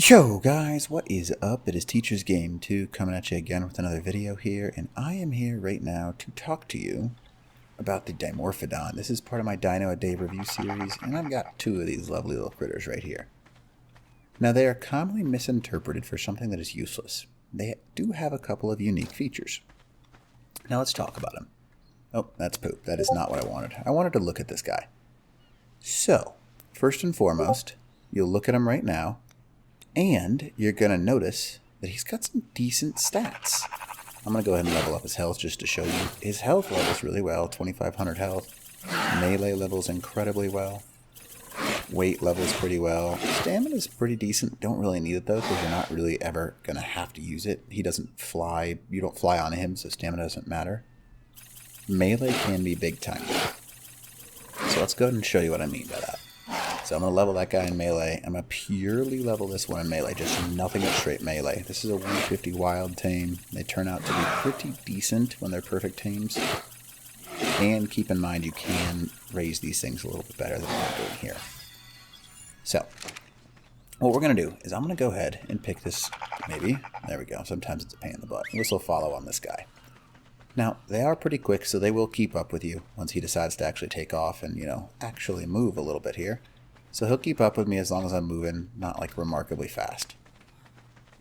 Yo guys, what is up? It is Teacher's Game 2 coming at you again with another video here, and I am here right now to talk to you about the Dimorphodon. This is part of my Dino a Day review series, and I've got two of these lovely little critters right here. Now they are commonly misinterpreted for something that is useless. They do have a couple of unique features. Now let's talk about them. Oh, that's poop. That is not what I wanted. I wanted to look at this guy. So, first and foremost, you'll look at him right now, and you're going to notice that he's got some decent stats. I'm going to go ahead and level up his health just to show you. His health levels really well, 2,500 health. Melee levels incredibly well. Weight levels pretty well. Stamina's pretty decent. Don't really need it though, because you're not really ever going to have to use it. He doesn't fly. You don't fly on him, so stamina doesn't matter. Melee can be big time. So let's go ahead and show you what I mean by that. So I'm going to level that guy in melee. I'm going to purely level this one in melee, just nothing but straight melee. This is a 150 wild tame. They turn out to be pretty decent when they're perfect tames. And keep in mind you can raise these things a little bit better than what I'm doing here. So, what we're going to do is I'm going to go ahead and pick this, maybe. There we go. Sometimes it's a pain in the butt. Whistle follow on this guy. Now, they are pretty quick, so they will keep up with you once he decides to actually take off and, actually move a little bit here. So he'll keep up with me as long as I'm moving, not like remarkably fast.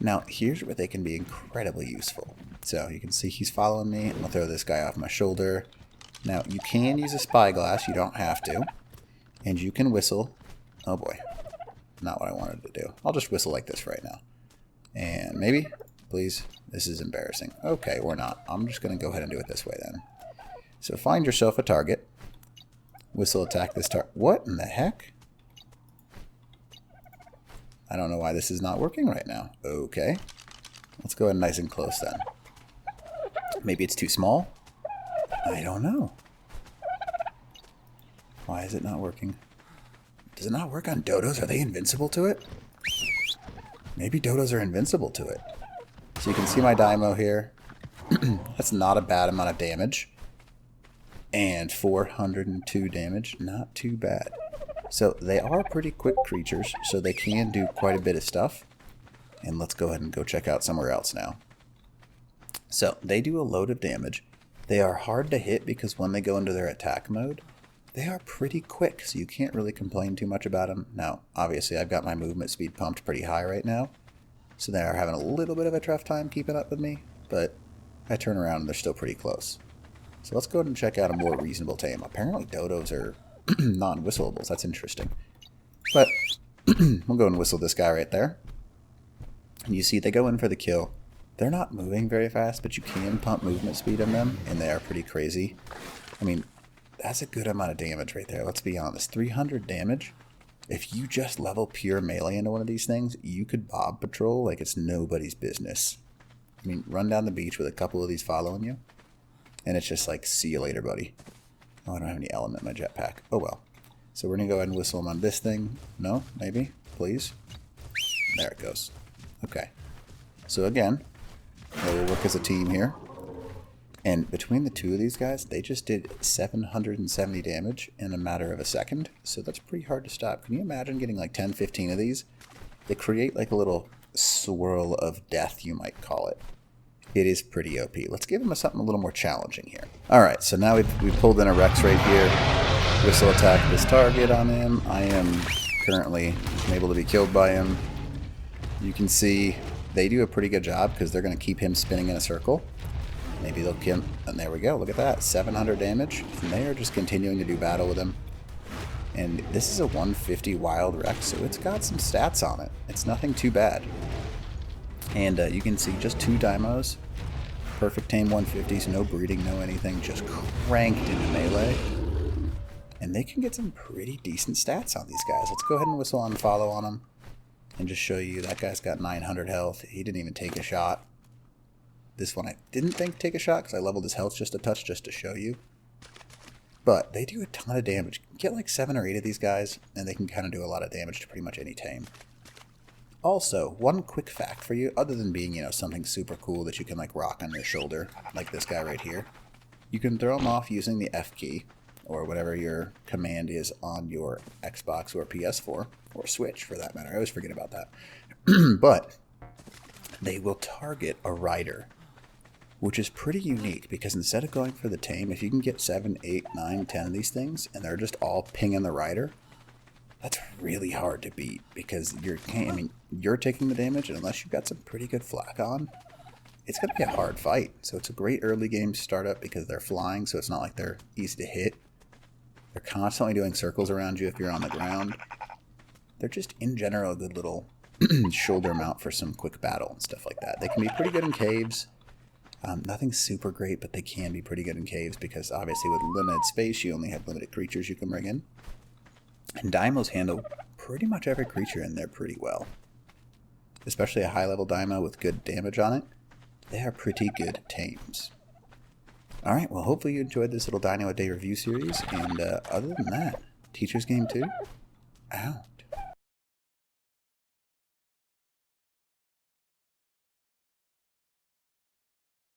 Now, here's where they can be incredibly useful. So you can see he's following me. I'm going to throw this guy off my shoulder. Now, you can use a spyglass. You don't have to. And you can whistle. Oh boy. Not what I wanted to do. I'll just whistle like this right now. And maybe, please. This is embarrassing. Okay, we're not. I'm just going to go ahead and do it this way then. So find yourself a target. Whistle attack this target. What in the heck? I don't know why this is not working right now. Okay. Let's go ahead nice and close then. Maybe it's too small? I don't know. Why is it not working? Does it not work on dodos? Are they invincible to it? Maybe dodos are invincible to it. So you can see my dimo here. That's not a bad amount of damage. And 402 damage. Not too bad. So they are pretty quick creatures, so they can do quite a bit of stuff. And let's go ahead and go check out somewhere else now. So they do a load of damage. They are hard to hit because when they go into their attack mode, they are pretty quick, so you can't really complain too much about them. Now, obviously I've got my movement speed pumped pretty high right now, so they are having a little bit of a tough time keeping up with me, but I turn around and they're still pretty close. So let's go ahead and check out a more reasonable tame. Apparently dodos are non-whistleables. That's interesting. But we'll go and whistle this guy right there. And you see they go in for the kill. They're not moving very fast, but you can pump movement speed in them, and they are pretty crazy. I mean, that's a good amount of damage right there. Let's be honest. 300 damage. If you just level pure melee into one of these things, you could bob patrol like it's nobody's business. I mean, run down the beach with a couple of these following you, and it's just like, see you later, buddy. Oh, I don't have any element in my jetpack. Oh, well. So we're going to go ahead and whistle him on this thing. No? Maybe? Please? There it goes. Okay. So again, they will work as a team here. And between the two of these guys, they just did 770 damage in a matter of a second. So that's pretty hard to stop. Can you imagine getting like 10, 15 of these? They create like a little swirl of death, you might call it. It is pretty OP. Let's give him something a little more challenging here. Alright, so now we've pulled in a Rex right here. Whistle attack this target on him. I am currently able to be killed by him. You can see they do a pretty good job because they're going to keep him spinning in a circle. Maybe they'll kill him. And there we go. Look at that. 700 damage. And they are just continuing to do battle with him. And this is a 150 wild Rex, so it's got some stats on it. It's nothing too bad. And you can see just two dimos. Perfect tame 150s, no breeding, no anything, just cranked into melee. And they can get some pretty decent stats on these guys. Let's go ahead and whistle on follow on them. And just show you, that guy's got 900 health. He didn't even take a shot. This one I didn't think take a shot because I leveled his health just a touch just to show you. But they do a ton of damage. Get like 7 or 8 of these guys, and they can kind of do a lot of damage to pretty much any tame. Also, one quick fact for you, other than being, something super cool that you can like rock on your shoulder, like this guy right here, you can throw him off using the F key, or whatever your command is on your Xbox or PS4, or Switch for that matter. I always forget about that. But they will target a rider, which is pretty unique because instead of going for the tame, if you can get 7, 8, 9, 10 of these things and they're just all pinging the rider, that's really hard to beat because you're taking the damage, and unless you've got some pretty good flak on, it's going to be a hard fight. So it's a great early game startup because they're flying, so it's not like they're easy to hit. They're constantly doing circles around you if you're on the ground. They're just, in general, a good little shoulder mount for some quick battle and stuff like that. They can be pretty good in caves. Nothing super great, but they can be pretty good in caves because obviously with limited space, you only have limited creatures you can bring in. And Dimos handle pretty much every creature in there pretty well. Especially a high-level Dimo with good damage on it. They are pretty good tames. Alright, well hopefully you enjoyed this little Dino a Day review series. And other than that, Teacher's Game 2, ow.